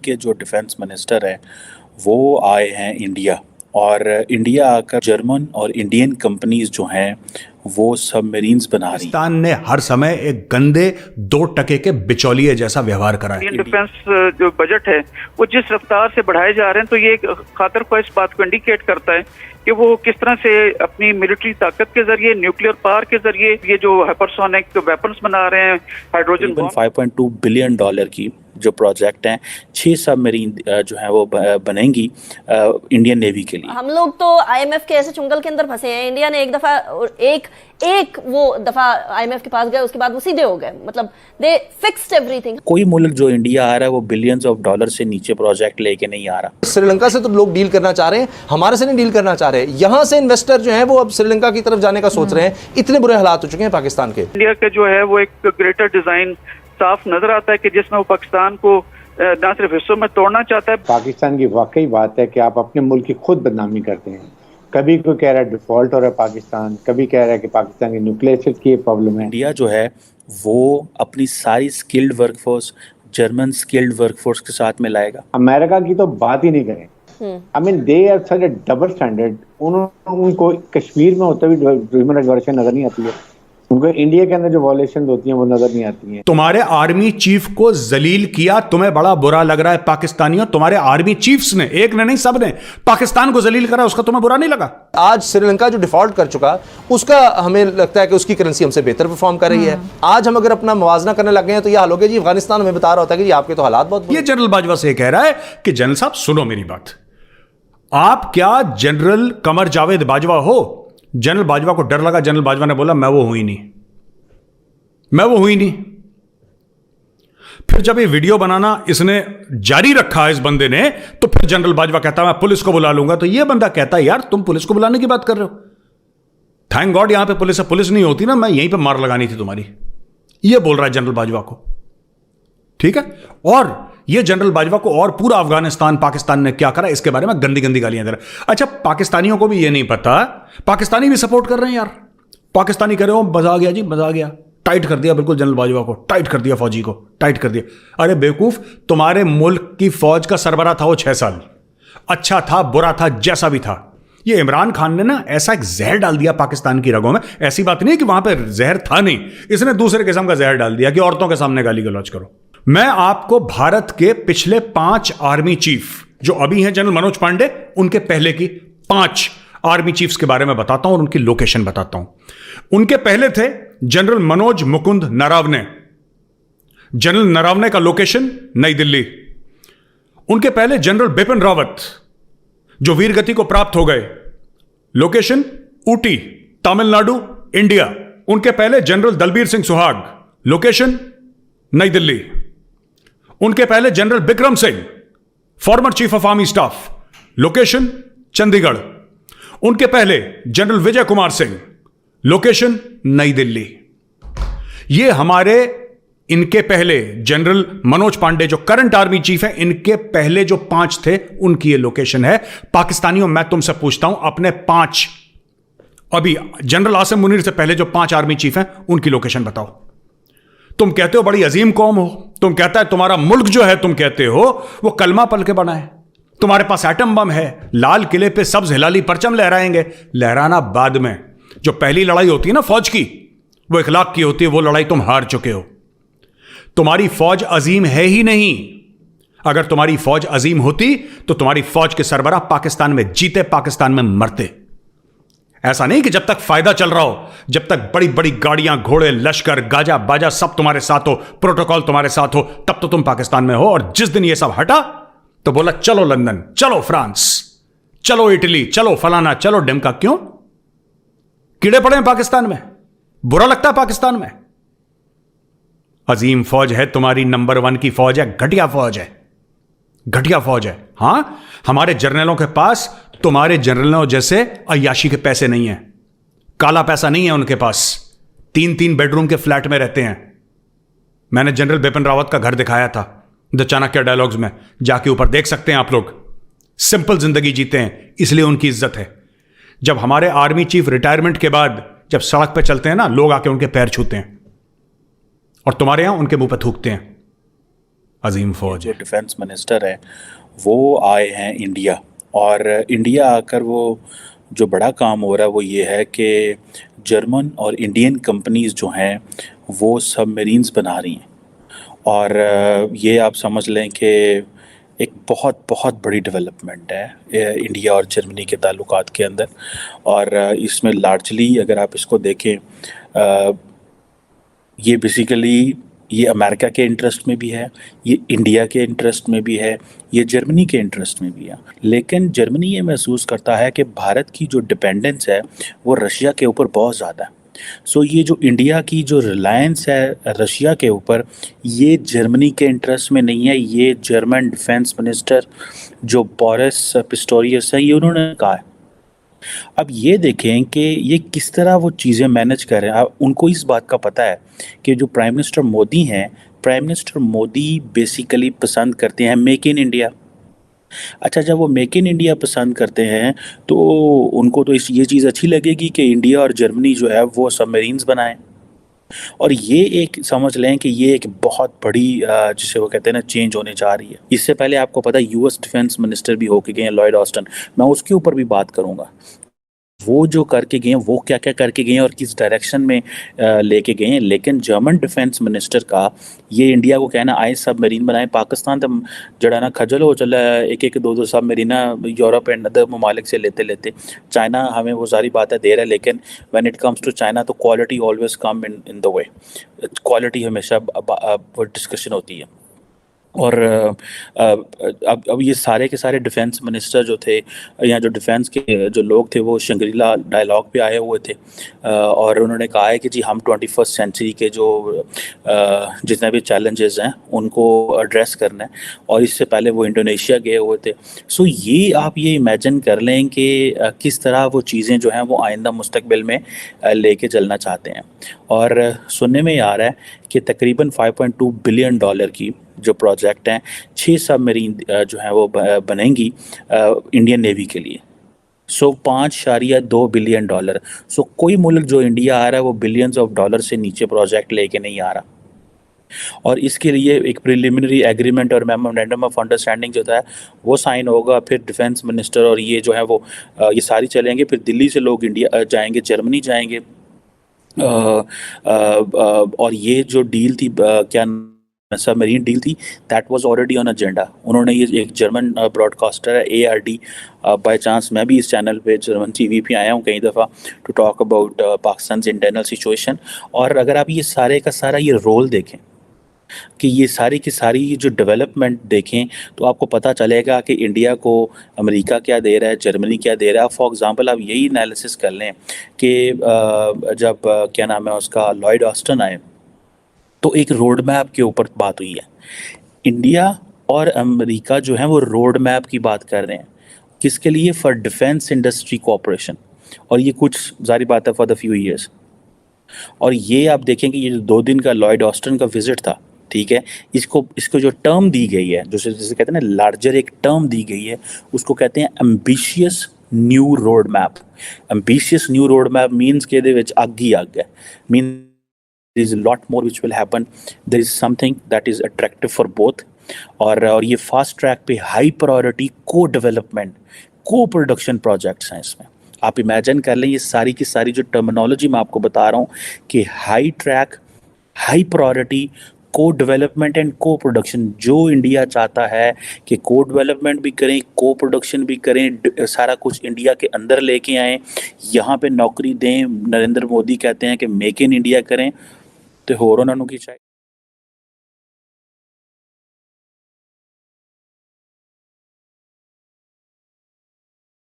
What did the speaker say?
के जो defence minister हैं वो आए हैं इंडिया, और इंडिया आकर जर्मन और इंडियन कंपनीज जो हैं वो सबमरीन्स बना रही हैं। पाकिस्तान ने हर समय एक गंदे 2% के बिचौलिए जैसा व्यवहार करा है। इंडियन डिफेंस जो बजट है वो जिस रफ्तार से बढ़ाए जा रहे हैं, तो ये खातर ख्वाह इस बात को इंडिकेट करता है कि वो किस तरह से अपनी मिलिट्री ताकत के जरिए, न्यूक्लियर पावर के जरिए ये जो हाइपरसोनिक वेपन्स बना रहे हैं, हाइड्रोजन बम। $5.2 बिलियन की जो प्रोजेक्ट हैं, 6 सबमरीन जो है वो बनेंगी इंडियन नेवी के लिए। हम लोग तो आईएमएफ के ऐसे चुंगल के अंदर फंसे हैं। इंडिया ने एक दफा आईएमएफ के पास गए, उसके बाद वो सीधे हो गए, मतलब दे फिक्स्ड एवरीथिंग। कोई मुल्क जो इंडिया आ रहा है वो बिलियंस ऑफ डॉलर से नीचे प्रोजेक्ट लेके नहीं आ रहा। श्रीलंका से तो लोग डील करना चाह रहे हैं, हमारे से नहीं डील करना चाह रहे। यहां से इन्वेस्टर जो है वो अब श्रीलंका की तरफ जाने का सोच रहे हैं। इतने बुरे हालात हो चुके हैं पाकिस्तान के। इंडिया का जो है वो एक ग्रेटर डिजाइन साफ नजर आता है कि जिसमें वो पाकिस्तान को न सिर्फ हिस्सों में तोड़ना चाहता है। पाकिस्तान की वाकई बात है कि आप अपने मुल्क की खुद बदनामी करते हैं। कभी कोई कह रहा है डिफॉल्ट हो रहा है पाकिस्तान, कभी कह रहा है कि पाकिस्तान की न्यूक्लियर की प्रॉब्लम है। इंडिया जो है वो अपनी सारी skilled workforce German skilled workforce के साथ में लाएगा। अमेरिका की तो बात ही नहीं करें। I mean they are such a double standard. उनको कश्मीर में होते हुए ह्यूमन राइट्स वायलेशन नजर नहीं आती है, उनको इंडिया के अंदर जो वायलेशन होती हैं वो नजर नहीं आती हैं। तुम्हारे आर्मी चीफ को जलील किया, तुम्हें बड़ा बुरा लग रहा है पाकिस्तानियों। तुम्हारे आर्मी चीफ्स ने, एक ने नहीं सब ने, पाकिस्तान को जलील करा, उसका तुम्हें बुरा नहीं लगा? आज श्रीलंका जो डिफॉल्ट कर चुका, उसका हमें लगता है कि उसकी करेंसी हमसे बेहतर परफॉर्म कर रही है। आज हम अगर अपना मुवाजना करने लग गए हैं तो यह हाल हो गया जी। अफगानिस्तान हमें बता रहा होता है कि जी आपके तो हालात बहुत। ये जनरल बाजवा से कह रहा है कि जनरल साहब सुनो मेरी बात, आप क्या जनरल कमर जावेद बाजवा हो? जनरल बाजवा को डर लगा। जनरल बाजवा ने बोला मैं वो हुई नहीं। फिर जब ये वीडियो बनाना इसने जारी रखा इस बंदे ने, तो फिर जनरल बाजवा कहता मैं पुलिस को बुला लूंगा। तो ये बंदा कहता है यार तुम पुलिस को बुलाने की बात कर रहे हो, थैंक गॉड यहां पे पुलिस है, पुलिस नहीं होती ना मैं यहीं पे मार लगानी थी तुम्हारी। ये बोल रहा है जनरल बाजवा को, ठीक है। और ये जनरल बाजवा को और पूरा अफगानिस्तान पाकिस्तान ने क्या करा इसके बारे में गंदी गंदी गालियां दे रहा। अच्छा, पाकिस्तानियों को भी ये नहीं पता, पाकिस्तानी भी सपोर्ट कर रहे हैं यार। पाकिस्तानी कह रहे हो मजा आ गया जी, मजा आ गया, टाइट कर दिया बिल्कुल जनरल बाजवा को, टाइट कर दिया फौजी को, टाइट कर दिया। अरे बेवकूफ, तुम्हारे मुल्क की फौज का सरबराह था वो 6 साल, अच्छा था बुरा था जैसा भी था। ये इमरान खान ने ना ऐसा एक जहर डाल दिया पाकिस्तान की रगों में। ऐसी बात नहीं है कि वहां पर जहर था नहीं, इसने दूसरे किस्म का जहर डाल दिया कि औरतों के सामने गाली गलौज करो। मैं आपको भारत के पिछले 5 आर्मी चीफ जो अभी हैं जनरल मनोज पांडे, उनके पहले की 5 आर्मी चीफ्स के बारे में बताता हूं और उनकी लोकेशन बताता हूं। उनके पहले थे जनरल मनोज मुकुंद नरावने। जनरल नरावने का लोकेशन नई दिल्ली। उनके पहले जनरल बिपिन रावत जो वीर गति को प्राप्त हो गए, लोकेशन ऊटी, तमिलनाडु, इंडिया। उनके पहले जनरल दलबीर सिंह सुहाग, लोकेशन नई दिल्ली। उनके पहले general Bikram Singh, former chief of army staff, location Chandigarh. उनके पहले जनरल विजय कुमार सिंह, लोकेशन नई दिल्ली। ये हमारे इनके पहले जनरल मनोज पांडे जो करंट आर्मी चीफ है, इनके पहले जो 5 थे उनकी ये लोकेशन है। पाकिस्तानियों, मैं तुमसे पूछता हूं अपने 5 अभी जनरल आसिम मुनीर से पहले जो 5 आर्मी चीफ हैं उनकी लोकेशन बताओ। तुम कहते हो बड़ी अजीम कौम हो, तुम कहता है तुम्हारा मुल्क जो है, तुम कहते हो वो कलमा पल के बना है, तुम्हारे पास एटम बम है, लाल किले पे सब्ज हिलाली परचम लहराएंगे। लहराना बाद में, जो पहली लड़ाई होती है ना फौज की, वो इखलाक की होती है, वो लड़ाई तुम हार चुके हो। तुम्हारी फौज अजीम है ही नहीं। अगर तुम्हारी फौज अजीम होती तो तुम्हारी फौज के सरबराह पाकिस्तान में जीते, पाकिस्तान में मरते। ऐसा नहीं कि जब तक फायदा चल रहा हो, जब तक बड़ी बड़ी गाड़ियां, घोड़े, लश्कर, गाजा बाजा सब तुम्हारे साथ हो, प्रोटोकॉल तुम्हारे साथ हो, तब तो तुम पाकिस्तान में हो। और जिस दिन यह सब हटा तो बोला चलो लंदन, चलो फ्रांस, चलो इटली, चलो फलाना, चलो डिमका। क्यों? कीड़े पड़े हैं पाकिस्तान में, बुरा लगता है पाकिस्तान में। अजीम फौज है तुम्हारी, नंबर 1 की फौज है, घटिया फौज है, घटिया फौज है। हां, हमारे जर्नलों के पास तुम्हारे जर्नलों जैसे अय्याशी के पैसे नहीं है, काला पैसा नहीं है उनके पास। 3-3 बेडरूम के फ्लैट में रहते हैं। मैंने जनरल बिपिन रावत का घर दिखाया था द चाणक्य डायलॉग्स में, जाके ऊपर देख सकते हैं आप लोग। सिंपल जिंदगी जीते हैं, इसलिए उनकी इज्जत है। जब हमारे आर्मी चीफ रिटायरमेंट के बाद जब सड़क पे चलते हैं ना, लोग आके उनके पैर छूते हैं और तुम्हारे यहां उनके मुंह पे थूकते हैं। अजीम फौज जो है। डिफेंस मिनिस्टर है वो आए हैं इंडिया, और इंडिया आकर वो जो बड़ा काम हो रहा है वो ये है कि जर्मन और इंडियन कंपनीज जो हैं वो सबमरीन्स बना रही हैं। और ये आप समझ लें कि एक बहुत बहुत बड़ी डेवलपमेंट है इंडिया और जर्मनी के ताल्लुकात के अंदर। और इसमें लार्जली अगर आप इसको देखें, ये बेसिकली ये अमेरिका के इंटरेस्ट में भी है, ये इंडिया के इंटरेस्ट में भी है, ये जर्मनी के इंटरेस्ट में भी है। लेकिन जर्मनी ये महसूस करता है कि भारत की जो डिपेंडेंस है वो रशिया के ऊपर बहुत ज़्यादा है। सो ये जो इंडिया की जो रिलायंस है रशिया के ऊपर, ये जर्मनी के इंटरेस्ट में नहीं है। ये जर्मन डिफेंस मिनिस्टर जो बोरिस पिस्टोरियस है, ये उन्होंने कहा है। अब ये देखें कि ये किस तरह वो चीज़ें मैनेज कर रहे हैं। अब उनको इस बात का पता है कि जो प्राइम मिनिस्टर मोदी हैं, प्राइम मिनिस्टर मोदी बेसिकली पसंद करते हैं मेक इन इंडिया। अच्छा, जब वो मेक इन इंडिया पसंद करते हैं तो उनको तो ये चीज़ अच्छी लगेगी कि इंडिया और जर्मनी जो है वो सबमरीन्स बनाएं। और ये एक समझ लें कि ये एक बहुत बड़ी जिसे वो कहते हैं ना चेंज होने जा रही है। इससे पहले आपको पता है यूएस डिफेंस मिनिस्टर भी होके गए हैं लॉयड ऑस्टिन, मैं उसके ऊपर भी बात करूंगा। वो जो करके गए हैं वो क्या क्या करके गए हैं और किस डायरेक्शन में लेके गए हैं। लेकिन जर्मन डिफेंस मिनिस्टर का ये इंडिया को कहना आए सबमरीन बनाए, पाकिस्तान तो जड़ा ना खजल हो चला है, एक एक दो दो सबमरीना यूरोप एंड अदर ममालिक से लेते लेते। चाइना हमें वो सारी बातें दे रहा है, लेकिन when it comes to China तो quality always come in the way. Quality हमेशा वो डिस्कशन होती है। और अब ये सारे के सारे डिफेंस मिनिस्टर जो थे या जो डिफेंस के जो लोग थे वो शंग्रीला डायलॉग पे आए हुए थे, और उन्होंने कहा है कि जी हम 21st सेंचुरी के जो जितने भी चैलेंजेस हैं उनको एड्रेस करना है। और इससे पहले वो इंडोनेशिया गए हुए थे। सो ये आप ये इमेजिन कर लें कि किस तरह वो चीज़ें जो हैं वो आइंदा मुस्तकबिल में लेके चलना चाहते हैं। और सुनने में आ रहा है कि तकरीबन $5.2 बिलियन की जो प्रोजेक्ट हैं, 6 सबमरीन जो हैं वो बनेंगी इंडियन नेवी के लिए। सो $5.2 बिलियन। सो कोई मुल्क जो इंडिया आ रहा है वो बिलियंस ऑफ डॉलर से नीचे प्रोजेक्ट लेके नहीं आ रहा। और इसके लिए एक प्रिलिमिनरी एग्रीमेंट और मेमोरेंडम ऑफ अंडरस्टैंडिंग जो है वो साइन होगा। फिर डिफेंस मिनिस्टर और ये जो है वो ये सारी चलेंगे। फिर दिल्ली से लोग इंडिया जाएंगे, जर्मनी जाएंगे। और ये जो डील थी क्या सबमरीन डील थी, that was already on agenda. उन्होंने ये एक जर्मन ब्रॉडकास्टर है ARD, बाय चांस मैं भी इस चैनल पे जर्मन TV पे आया हूँ कई दफ़ा to talk about Pakistan internal situation. और अगर आप ये सारे का सारा ये रोल देखें कि ये सारी की सारी जो डेवलपमेंट देखें तो आपको पता चलेगा कि इंडिया को अमेरिका क्या दे रहा है, जर्मनी क्या दे रहा है। फॉर एग्जांपल आप यही एनालिसिस कर लें कि जब क्या नाम है उसका लॉयड ऑस्टिन आए तो एक रोड मैप के ऊपर बात हुई है। इंडिया और अमेरिका जो है वो रोड मैप की बात कर रहे हैं, किसके लिए? For defence industry cooperation. और ये कुछ जारी बात है फॉर द फ्यू ईयर्स। और ये आप देखेंगे ये जो 2 दिन का लॉयड ऑस्टिन का विजिट था, ठीक है, इसको जो टर्म दी गई है, जैसे कहते हैं ना लार्जर एक टर्म दी गई है, उसको कहते हैं ambitious new road map. Ambitious new road map means कि ਇਹਦੇ ਵਿੱਚ ਅੱਗ ਹੀ ਅੱਗ ਹੈ। Mean there is a lot more which will happen. There is something that is attractive for both. और ये फास्ट ट्रैक पे हाई प्रायोरिटी को डेवलपमेंट को प्रोडक्शन प्रोजेक्ट्स हैं। इसमें आप इमेजिन कर लें ये सारी की सारी जो टर्मिनोलॉजी मैं आपको बता रहा हूँ कि हाई ट्रैक, हाई प्रायोरिटी, को डेवलपमेंट एंड को प्रोडक्शन। जो इंडिया चाहता है कि को डेवलपमेंट भी करें, को प्रोडक्शन भी करें, सारा कुछ इंडिया के अंदर लेके आएँ, यहाँ पे नौकरी दें। नरेंद्र मोदी कहते हैं कि मेक इन इंडिया करें, तो होर उन्होंने की चाहिए।